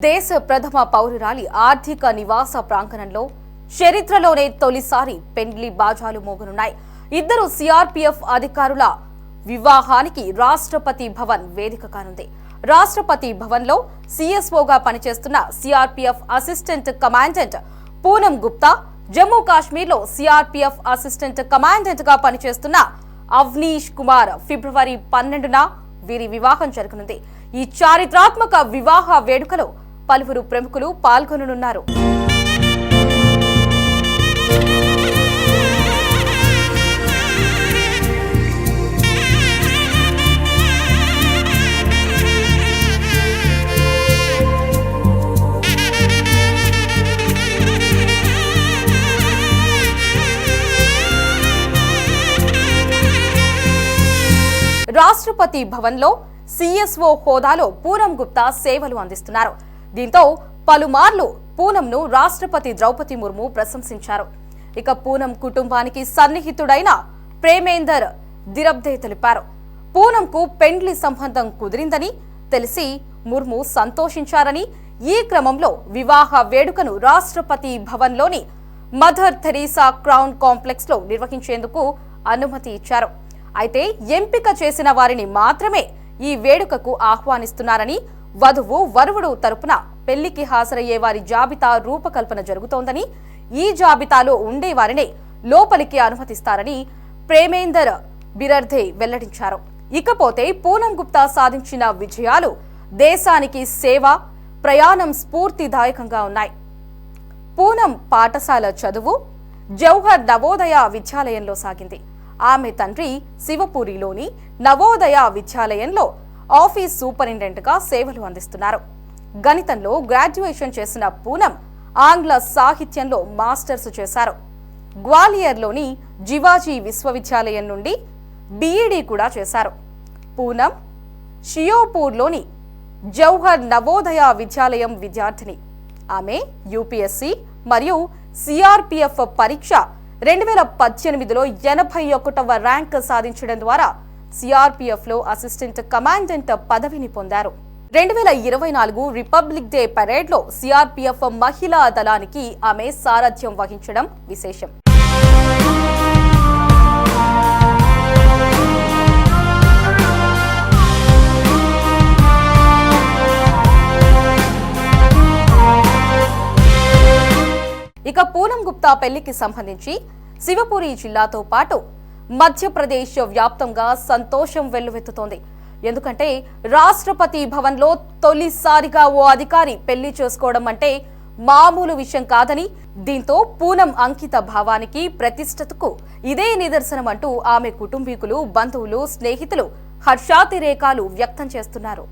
దేశ ప్రథమ పౌరురాలి ఆర్థిక నివాస ప్రాంగణంలో చరిత్రలోనే తొలిసారి పెండ్లి బాజాలు మోగనున్నాయి. ఇద్దరు సిఆర్పీఎఫ్ అధికారుల వివాహానికి రాష్ట్రపతి భవన్ వేదిక కానుంది. రాష్ట్రపతి భవన్లో సిఎస్ఓగా పనిచేస్తున్న CRPF assistant commandant Poonam Gupta, Jammu కాశ్మీర్లో సిఆర్పీఎఫ్ అసిస్టెంట్ కమాండెంట్ గా పనిచేస్తున్న అవనీష్ కుమార్ ఫిబ్రవరి 12న వీరి వివాహం జరగనుంది. ఈ చారిత్రాత్మక వివాహ వేడుకలో పలువురు ప్రముఖులు పాల్గొననున్నారు. రాష్ట్రపతి భవన్లో సిఎస్ఓ హోదాలో పూనం గుప్తా సేవలు అందిస్తున్నారు. దీంతో పలుమార్లు పూనంను రాష్ట్రపతి ద్రౌపది ముర్ము ప్రశంసించారు. ఇక పూనం కుటుంబానికి సన్నిహితుడైన ప్రేమేందర్ దిరబ్దే తెలిపారు. పూనంకు పెండ్లి సంబంధం కుదిరిందని తెలిసి ముర్ము సంతోషించారని, ఈ క్రమంలో వివాహ వేడుకను రాష్ట్రపతి భవన్లోని మదర్ థెరీసా క్రౌన్ కాంప్లెక్స్ లో నిర్వహించేందుకు అనుమతి ఇచ్చారు. అయితే ఎంపిక చేసిన వారిని మాత్రమే ఈ వేడుకకు ఆహ్వానిస్తున్నారని, వధువు వరువుడు తరపున పెళ్లికి హాజరయ్యే వారి జాబితా రూపకల్పన జరుగుతోందని, ఈ జాబితాలో ఉండేవారినే లోపలికి అనుమతిస్తారని ప్రేమేందర్ బిరర్దే వెల్లడించారు. ఇకపోతే పూనం గుప్తా సాధించిన విజయాలు దేశానికి సేవ, ప్రయాణం స్ఫూర్తిదాయకంగా ఉన్నాయి. పూనం పాఠశాల చదువు జవహర్ నవోదయ విద్యాలయంలో సాగింది. ఆమె తండ్రి శివపురిలోని నవోదయ విద్యాలయంలో ఆఫీస్ సూపరింటెండెంట్ గా సేవలు అందిస్తున్నారు. గణితంలో గ్రాడ్యుయేషన్ చేసిన పూనం ఆంగ్ల సాహిత్యంలో మాస్టర్స్ చేశారు. గ్వాలియర్లోని జివాజీ విశ్వవిద్యాలయం నుండి బీఈడీ కూడా చేశారు. పూనం షియోపూర్లోని జవహర్ నవోదయ విద్యాలయం విద్యార్థిని. ఆమె యూపీఎస్సీ మరియు సిఆర్పీఎఫ్ పరీక్ష 2018లో 81వ ర్యాంక్ సాధించడం ద్వారా సిఆర్పీఎఫ్ లో అసిస్టెంట్ కమాండెంట్ పదవిని పొందారు. 2024 రిపబ్లిక్ డే పరేడ్ లో సిఆర్పీఎఫ్ మహిళా దళానికి ఆమె సారథ్యం వహించడం విశేషం. ఇక పూనం గుప్తా పెళ్లికి సంబంధించి శివపురి జిల్లాతో పాటు మధ్యప్రదేశ్ వ్యాప్తంగా సంతోషం వెల్లువెత్తుతోంది. ఎందుకంటే రాష్ట్రపతి భవన్లో తొలిసారిగా ఓ అధికారి పెళ్లి చేసుకోవడం అంటే మామూలు విషయం కాదని, దీంతో పూనం అంకిత భావానికి, ప్రతిష్టతకు ఇదే నిదర్శనం అంటూ ఆమె కుటుంబీకులు, బంధువులు, స్నేహితులు హర్షాతిరేకాలు వ్యక్తం చేస్తున్నారు.